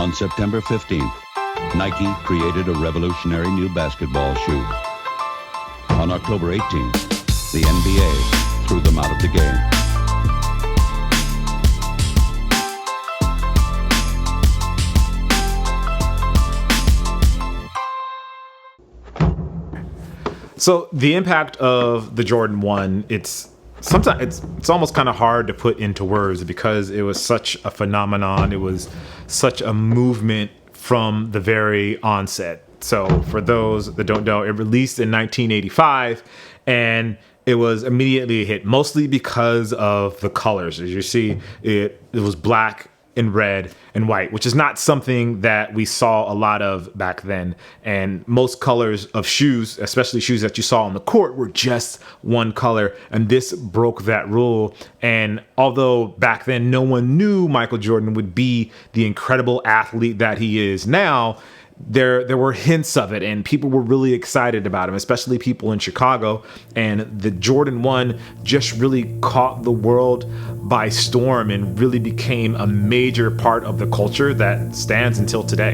On September 15th, Nike created a revolutionary new basketball shoe. On October 18th, the NBA threw them out of the game. So the impact of the Jordan 1, it's almost kind of hard to put into words because it was such a phenomenon. It was such a movement from the very onset. So for those that don't know, it released in 1985 and it was immediately a hit, mostly because of the colors. As you see, it was black and red and white, which is not something that we saw a lot of back then. And most colors of shoes, especially shoes that you saw on the court, were just one color. And this broke that rule. And although back then no one knew Michael Jordan would be the incredible athlete that he is now, there were hints of it and people were really excited about him, especially people in Chicago. And the Jordan 1 just really caught the world by storm and really became a major part of the culture that stands until today.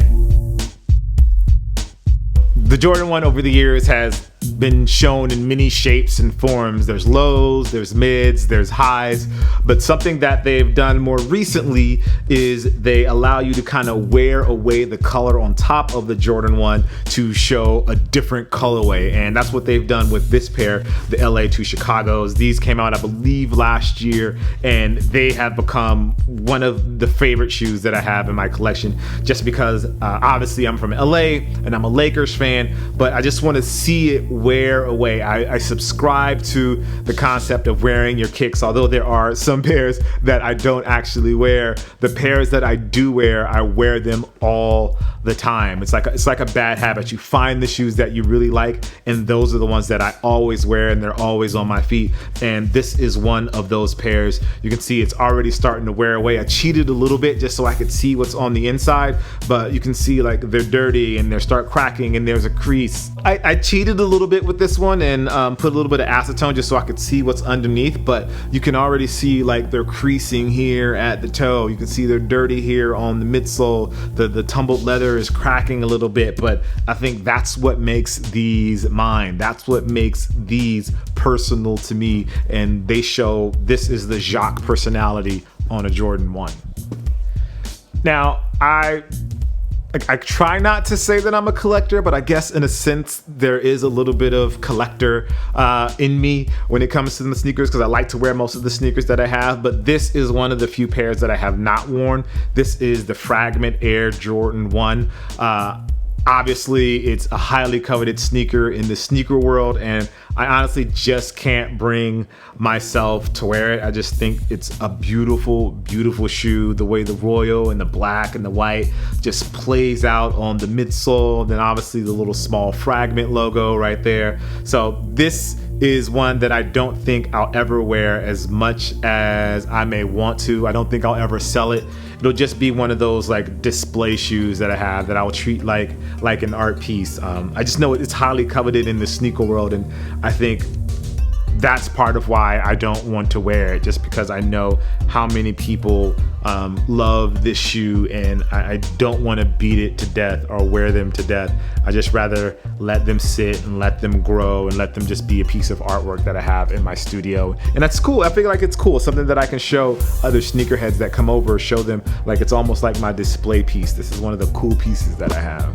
The Jordan 1 over the years has been shown in many shapes and forms. There's lows, there's mids, there's highs, but something that they've done more recently is they allow you to kind of wear away the color on top of the Jordan 1 to show a different colorway. And that's what they've done with this pair, the LA to Chicago's. These came out, I believe, last year, and they have become one of the favorite shoes that I have in my collection just because obviously I'm from LA and I'm a Lakers fan, but I just want to see it wear away. I subscribe to the concept of wearing your kicks, although there are some pairs that I don't actually wear. The pairs that I do wear, I wear them all the time. It's like a bad habit. You find the shoes that you really like, and those are the ones that I always wear, and they're always on my feet. And this is one of those pairs. You can see it's already starting to wear away. I cheated a little bit just so I could see what's on the inside, but you can see like they're dirty and they start cracking and there's a crease. I cheated a little bit with this one and put a little bit of acetone just so I could see what's underneath, but you can already see like they're creasing here at the toe. You can see they're dirty here on the midsole. The tumbled leather is cracking a little bit, but I think that's what makes these mine. That's what makes these personal to me, and they show this is the Jacques personality on a Jordan 1. Now, I try not to say that I'm a collector, but I guess in a sense there is a little bit of collector in me when it comes to the sneakers, because I like to wear most of the sneakers that I have, but this is one of the few pairs that I have not worn. This is the Fragment Air Jordan 1. Obviously, it's a highly coveted sneaker in the sneaker world, and I honestly just can't bring myself to wear it. I just think it's a beautiful, beautiful shoe. The way the royal and the black and the white just plays out on the midsole, then obviously the little small Fragment logo right there. So this is one that I don't think I'll ever wear as much as I may want to. I don't think I'll ever sell it. It'll just be one of those like display shoes that I have that I will treat like an art piece. I just know it's highly coveted in the sneaker world, and I think that's part of why I don't want to wear it, just because I know how many people love this shoe, and I don't want to beat it to death or wear them to death. I just rather let them sit and let them grow and let them just be a piece of artwork that I have in my studio. And that's cool. I feel like it's cool, something that I can show other sneakerheads that come over, show them like it's almost like my display piece. This is one of the cool pieces that I have.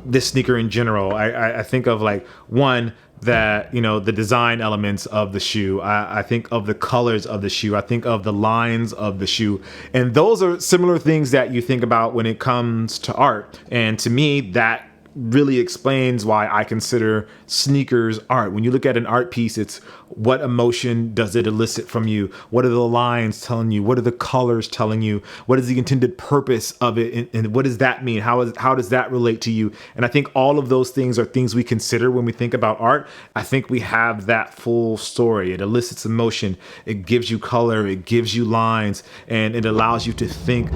This sneaker in general, I think of like one that, you know, the design elements of the shoe. I think of the colors of the shoe. I think of the lines of the shoe. And those are similar things that you think about when it comes to art. And to me, that really explains why I consider sneakers art. When you look at an art piece, it's what emotion does it elicit from you? What are the lines telling you? What are the colors telling you? What is the intended purpose of it? And what does that mean? How does that relate to you? And I think all of those things are things we consider when we think about art. I think we have that full story. It elicits emotion. It gives you color. It gives you lines, and it allows you to think.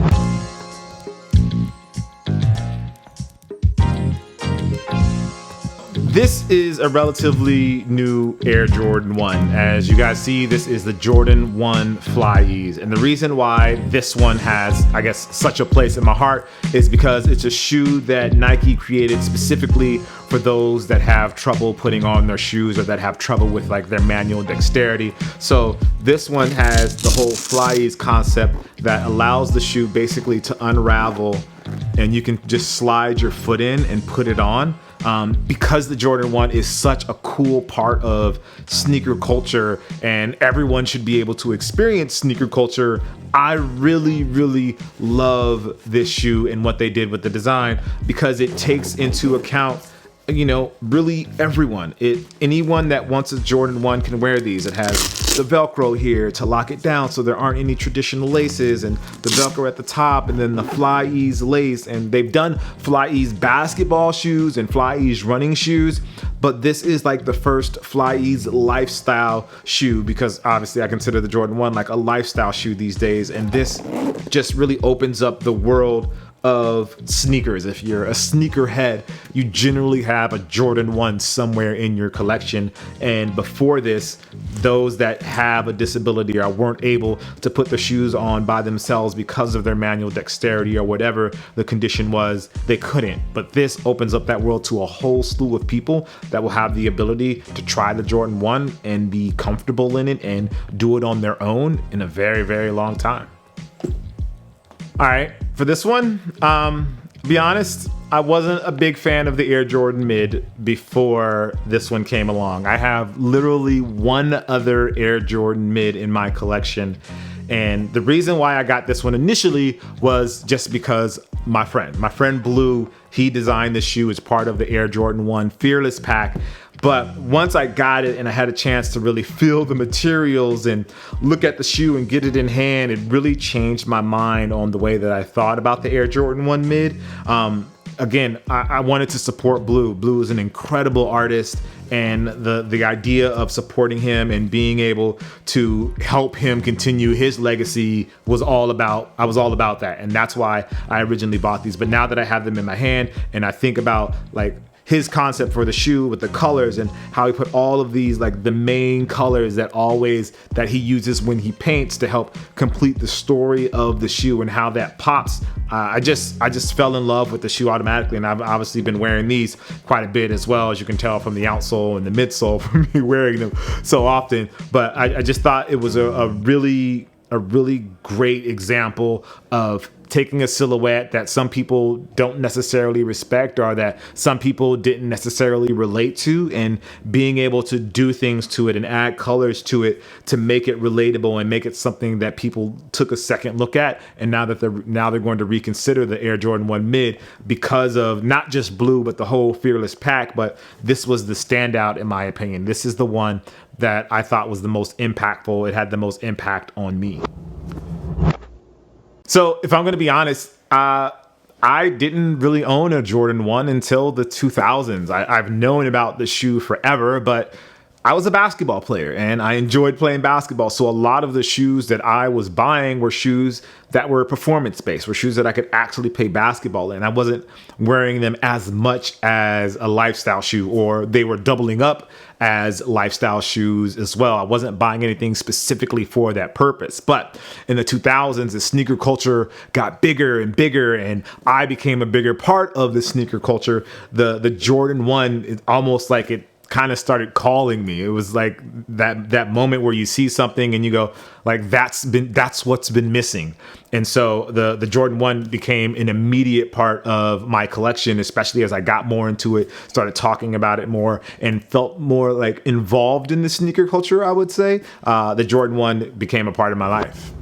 This is a relatively new Air Jordan 1. As you guys see, this is the Jordan 1 Flyease. And the reason why this one has, I guess, such a place in my heart is because it's a shoe that Nike created specifically for those that have trouble putting on their shoes or that have trouble with like their manual dexterity. So this one has the whole Flyease concept that allows the shoe basically to unravel and you can just slide your foot in and put it on. Because the Jordan 1 is such a cool part of sneaker culture and everyone should be able to experience sneaker culture, I really love this shoe and what they did with the design because it takes into account, you know, really everyone. Anyone that wants a Jordan 1 can wear these. It has the Velcro here to lock it down so there aren't any traditional laces, and the Velcro at the top, and then the Flyease lace. And they've done Flyease basketball shoes and Flyease running shoes, but this is like the first Flyease lifestyle shoe because obviously I consider the Jordan 1 like a lifestyle shoe these days, and this just really opens up the world of sneakers. If you're a sneakerhead, you generally have a Jordan 1 somewhere in your collection. And before this, those that have a disability or weren't able to put the shoes on by themselves because of their manual dexterity or whatever the condition was, they couldn't. But this opens up that world to a whole slew of people that will have the ability to try the Jordan 1 and be comfortable in it and do it on their own in a very long time. All right, for this one, be honest, I wasn't a big fan of the Air Jordan Mid before this one came along. I have literally one other Air Jordan Mid in my collection. And the reason why I got this one initially was just because my friend Blue, he designed this shoe as part of the Air Jordan 1 Fearless pack. But once I got it and I had a chance to really feel the materials and look at the shoe and get it in hand, it really changed my mind on the way that I thought about the Air Jordan 1 Mid. Again, I wanted to support Blue. Blue is an incredible artist, and the idea of supporting him and being able to help him continue his legacy I was all about that. And that's why I originally bought these. But now that I have them in my hand and I think about like his concept for the shoe with the colors and how he put all of these like the main colors that he uses when he paints to help complete the story of the shoe and how that pops. I just fell in love with the shoe automatically, and I've obviously been wearing these quite a bit as well, as you can tell from the outsole and the midsole from me wearing them so often. But I just thought it was a really great example of taking a silhouette that some people don't necessarily respect or that some people didn't necessarily relate to, and being able to do things to it and add colors to it to make it relatable and make it something that people took a second look at. And now they're going to reconsider the Air Jordan 1 Mid because of not just Blue but the whole Fearless pack. But this was the standout in my opinion. This is the one that I thought was the most impactful. It had the most impact on me. So if I'm going to be honest, I didn't really own a Jordan 1 until the 2000s. I've known about the shoe forever, but I was a basketball player and I enjoyed playing basketball. So a lot of the shoes that I was buying were shoes that were performance-based, were shoes that I could actually play basketball in. I wasn't wearing them as much as a lifestyle shoe, or they were doubling up as lifestyle shoes as well. I wasn't buying anything specifically for that purpose. But in the 2000s, the sneaker culture got bigger and bigger, and I became a bigger part of the sneaker culture. The Jordan 1 is almost like it kind of started calling me. It was like that moment where you see something and you go like, that's what's been missing. And so the Jordan 1 became an immediate part of my collection, especially as I got more into it, started talking about it more, and felt more like involved in the sneaker culture, I would say. The Jordan 1 became a part of my life.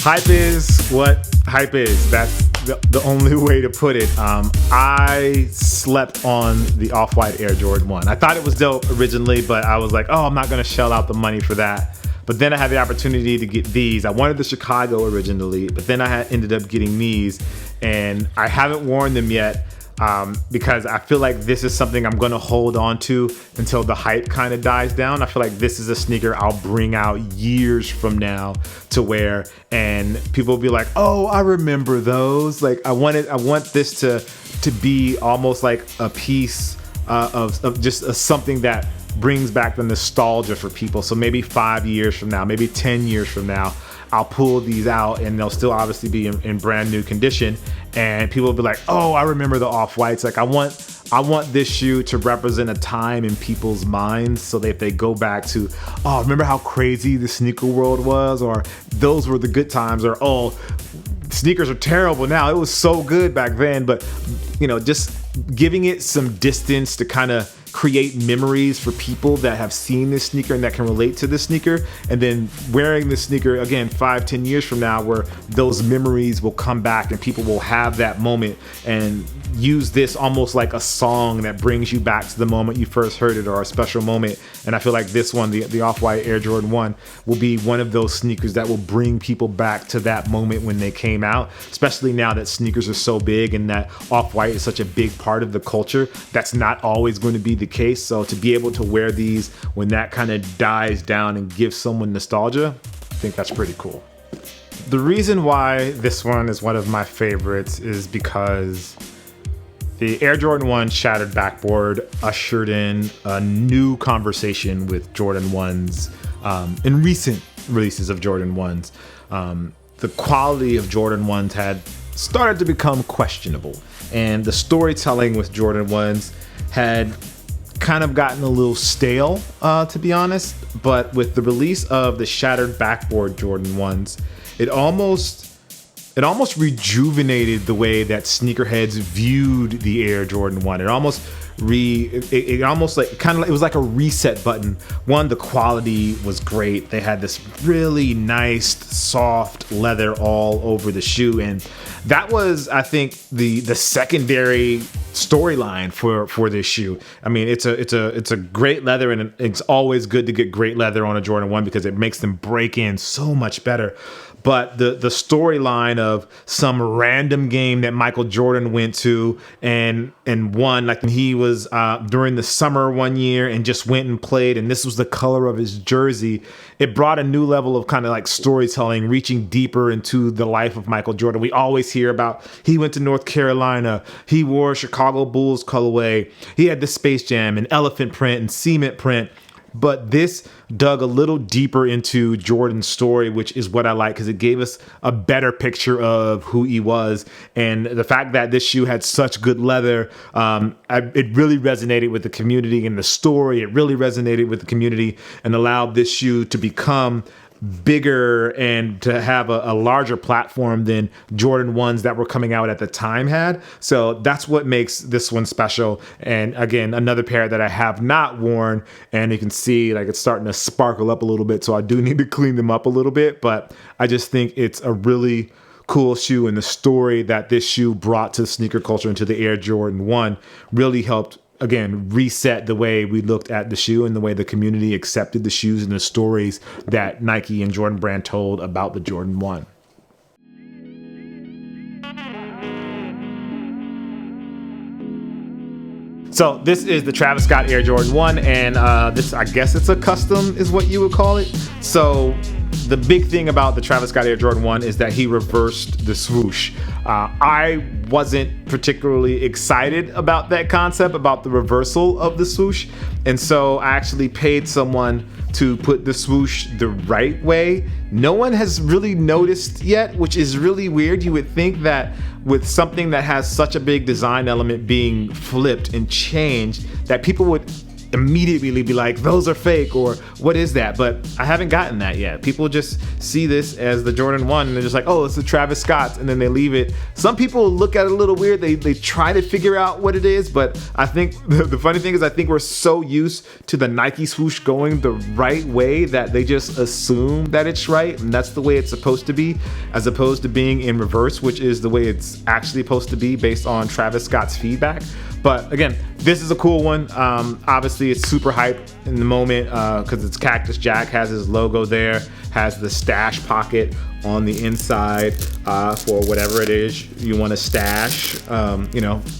Hype is what hype is. That's the only way to put it. I slept on the Off-White Air Jordan 1. I thought it was dope originally, but I was like, oh, I'm not going to shell out the money for that. But then I had the opportunity to get these. I wanted the Chicago originally, but then I ended up getting these, and I haven't worn them yet. because I feel like this is something I'm going to hold on to until the hype kind of dies down. I feel like this is a sneaker I'll bring out years from now to wear, and people will be like, oh, I remember those. Like I want this to be almost like a piece of just something that brings back the nostalgia for people. So maybe 5 years from now, maybe 10 years from now, I'll pull these out and they'll still obviously be in brand new condition, and people will be like, oh, I remember the off-whites. Like I want this shoe to represent a time in people's minds, so that if they go back to, oh, remember how crazy the sneaker world was, or those were the good times, or oh, sneakers are terrible now, it was so good back then. But just giving it some distance to kind of create memories for people that have seen this sneaker and that can relate to this sneaker, and then wearing this sneaker again 5-10 years from now, where those memories will come back and people will have that moment and use this almost like a song that brings you back to the moment you first heard it, or a special moment. And I feel like this one, the Off-White Air Jordan 1, will be one of those sneakers that will bring people back to that moment when they came out, especially now that sneakers are so big and that Off-White is such a big part of the culture. That's not always going to be the case. So to be able to wear these when that kind of dies down and gives someone nostalgia, I think that's pretty cool. The reason why this one is one of my favorites is because the Air Jordan 1 Shattered Backboard ushered in a new conversation with Jordan 1s in recent releases of Jordan 1s. The quality of Jordan 1s had started to become questionable, and the storytelling with Jordan 1s had kind of gotten a little stale, to be honest. But with the release of the Shattered Backboard Jordan 1s, it almost rejuvenated the way that sneakerheads viewed the Air Jordan 1. It was like a reset button. One, the quality was great. They had this really nice, soft leather all over the shoe, and that was, I think, the secondary storyline for this shoe. I mean, it's a great leather, and it's always good to get great leather on a Jordan 1 because it makes them break in so much better. But the storyline of some random game that Michael Jordan went to and won, like when he was during the summer one year and just went and played, and this was the color of his jersey, it brought a new level of kind of like storytelling, reaching deeper into the life of Michael Jordan. We always hear about he went to North Carolina, he wore Chicago Bulls colorway, he had the Space Jam and elephant print and cement print. But this dug a little deeper into Jordan's story, which is what I like, because it gave us a better picture of who he was. And the fact that this shoe had such good leather, it really resonated with the community, and the story, it really resonated with the community and allowed this shoe to become bigger and to have a larger platform than Jordan 1s that were coming out at the time had. So that's what makes this one special. And again, another pair that I have not worn, and you can see like it's starting to sparkle up a little bit, so I do need to clean them up a little bit, but I just think it's a really cool shoe, and the story that this shoe brought to sneaker culture and to the Air Jordan 1 really helped, again, reset the way we looked at the shoe and the way the community accepted the shoes and the stories that Nike and Jordan Brand told about the Jordan 1. So this is the Travis Scott Air Jordan 1, and this, I guess it's a custom is what you would call it. So the big thing about the Travis Scott Air Jordan 1 is that he reversed the swoosh. I wasn't particularly excited about that concept, about the reversal of the swoosh. And so I actually paid someone to put the swoosh the right way. No one has really noticed yet, which is really weird. You would think that with something that has such a big design element being flipped and changed, that people would immediately be like, those are fake, or what is that? But I haven't gotten that yet. People just see this as the Jordan 1 and they're just like, oh, it's the Travis Scott's, and then they leave it. Some people look at it a little weird. They try to figure out what it is, but I think the funny thing is I think we're so used to the Nike swoosh going the right way that they just assume that it's right and that's the way it's supposed to be, as opposed to being in reverse, which is the way it's actually supposed to be based on Travis Scott's feedback. But again, this is a cool one. Obviously, it's super hype in the moment because it's Cactus Jack, has his logo there, has the stash pocket on the inside for whatever it is you want to stash.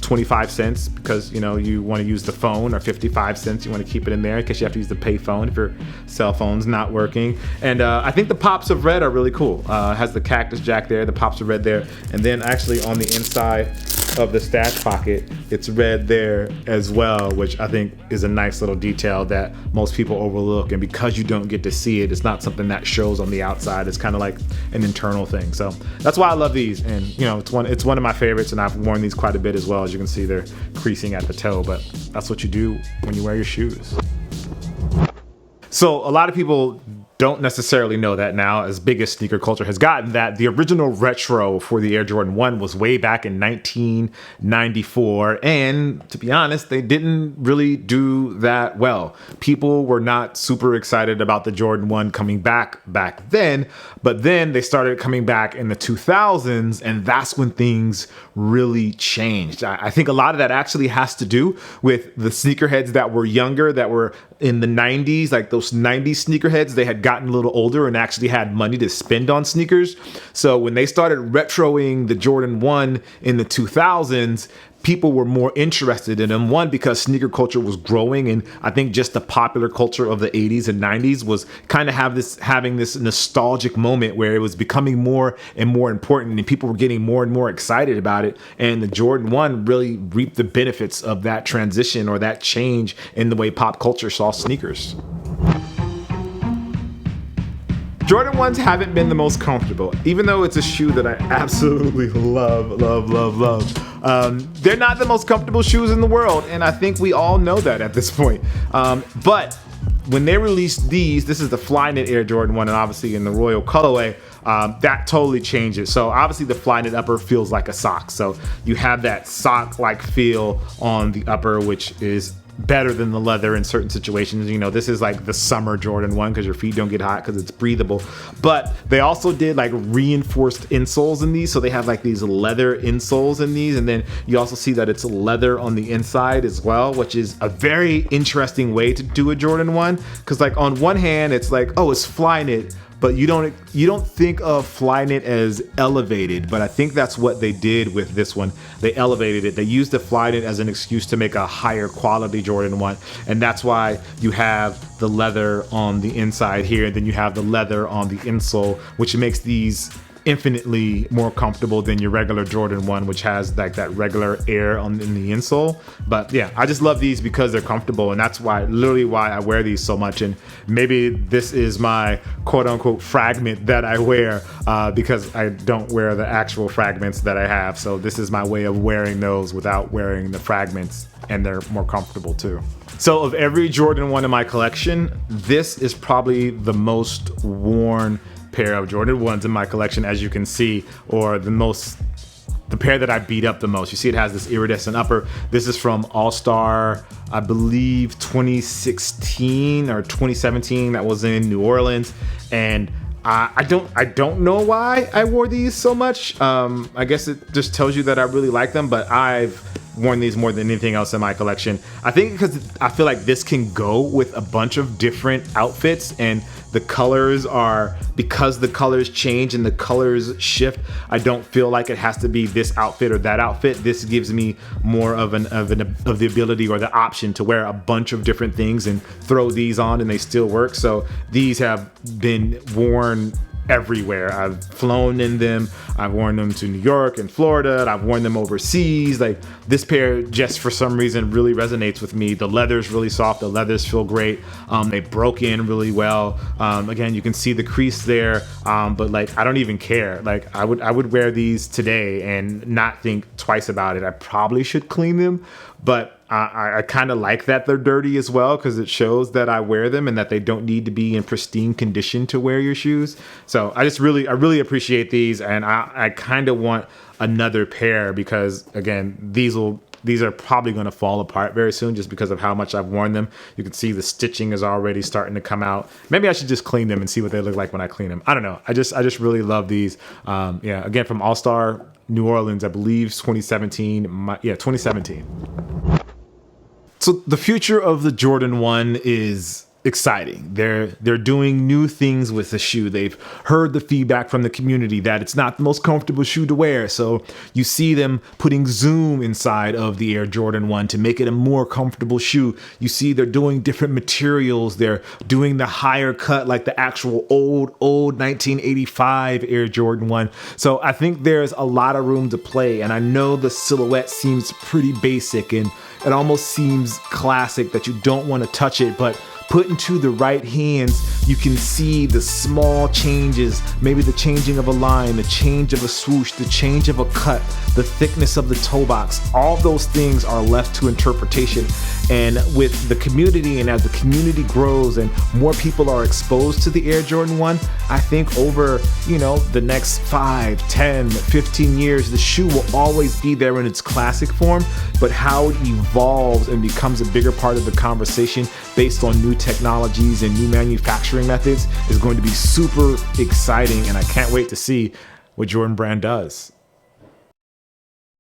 25 cents because you want to use the phone, or 55 cents you want to keep it in there in case you have to use the pay phone if your cell phone's not working. And I think the pops of red are really cool. Has the Cactus Jack there, the pops of red there, and then actually on the inside of the stash pocket, it's red there as well, which I think is a nice little detail that most people overlook. And because you don't get to see it, it's not something that shows on the outside. It's kind of like an internal thing. So that's why I love these. And it's one of my favorites, and I've worn these quite a bit as well. As you can see, they're creasing at the toe, but that's what you do when you wear your shoes. So a lot of people don't necessarily know that now, as big as sneaker culture has gotten, that the original retro for the Air Jordan 1 was way back in 1994. And to be honest, they didn't really do that well. People were not super excited about the Jordan 1 coming back then, but then they started coming back in the 2000s, and that's when things really changed. I think a lot of that actually has to do with the sneakerheads that were younger, that were in the 90s, like those 90s sneakerheads. They had gotten a little older and actually had money to spend on sneakers. So when they started retroing the Jordan 1 in the 2000s, people were more interested in them. One, because sneaker culture was growing, and I think just the popular culture of the 80s and 90s was kind of having this nostalgic moment where it was becoming more and more important, and people were getting more and more excited about it. And the Jordan 1 really reaped the benefits of that transition, or that change in the way pop culture saw sneakers. Jordan 1s haven't been the most comfortable, even though it's a shoe that I absolutely love. They're not the most comfortable shoes in the world, and I think we all know that at this point. But when they released these, this is the Flyknit Air Jordan 1, and obviously in the Royal colorway, that totally changes. So obviously the Flyknit upper feels like a sock. So you have that sock-like feel on the upper, which is better than the leather in certain situations. This is like the summer Jordan 1 because your feet don't get hot because it's breathable. But they also did like reinforced insoles in these. So they have like these leather insoles in these. And then you also see that it's leather on the inside as well, which is a very interesting way to do a Jordan 1. Because like on one hand, it's like, oh, it's Flyknit, but you don't think of Flyknit as elevated, but I think that's what they did with this one. They elevated it. They used the Flyknit as an excuse to make a higher quality Jordan 1, and that's why you have the leather on the inside here, and then you have the leather on the insole, which makes these infinitely more comfortable than your regular Jordan 1, which has like that regular air in the insole. But yeah, I just love these because they're comfortable, and that's literally why I wear these so much. And maybe this is my quote unquote fragment that I wear because I don't wear the actual fragments that I have. So this is my way of wearing those without wearing the fragments, and they're more comfortable too. So of every Jordan 1 in my collection, this is probably the most worn pair of Jordan 1s in my collection, as you can see, or the pair that I beat up the most. You see it has this iridescent upper. This is from All-Star, I believe 2016 or 2017. That was in New Orleans, and I don't know why I wore these so much. I guess it just tells you that I really like them, but I've worn these more than anything else in my collection. I think because I feel like this can go with a bunch of different outfits, and the colors because the colors change and the colors shift, I don't feel like it has to be this outfit or that outfit. This gives me more of the ability or the option to wear a bunch of different things and throw these on and they still work. So these have been worn everywhere. I've flown in them. I've worn them to New York and Florida. I've worn them overseas. Like, this pair just for some reason really resonates with me. The leather's really soft. The leathers feel great. They broke in really well. Again, you can see the crease there, but like, I don't even care. Like, I would wear these today and not think twice about it. I probably should clean them, but I kind of like that they're dirty as well, because it shows that I wear them and that they don't need to be in pristine condition to wear your shoes. So I really appreciate these, and I kind of want another pair because, again, these are probably going to fall apart very soon just because of how much I've worn them. You can see the stitching is already starting to come out. Maybe I should just clean them and see what they look like when I clean them. I don't know. I just really love these. Yeah, again, from All-Star New Orleans, I believe 2017. 2017. So the future of the Jordan 1 is exciting. They're doing new things with the shoe. They've heard the feedback from the community that it's not the most comfortable shoe to wear. So you see them putting zoom inside of the Air Jordan 1 to make it a more comfortable shoe. You see they're doing different materials. They're doing the higher cut, like the actual old 1985 Air Jordan 1. So I think there's a lot of room to play. And I know the silhouette seems pretty basic and it almost seems classic that you don't want to touch it, but put into the right hands, you can see the small changes, maybe the changing of a line, the change of a swoosh, the change of a cut, the thickness of the toe box. All those things are left to interpretation. And with the community, and as the community grows and more people are exposed to the Air Jordan 1, I think over, the next 5, 10, 15 years, the shoe will always be there in its classic form, but how it evolves and becomes a bigger part of the conversation based on new technologies and new manufacturing methods is going to be super exciting, and I can't wait to see what Jordan Brand does.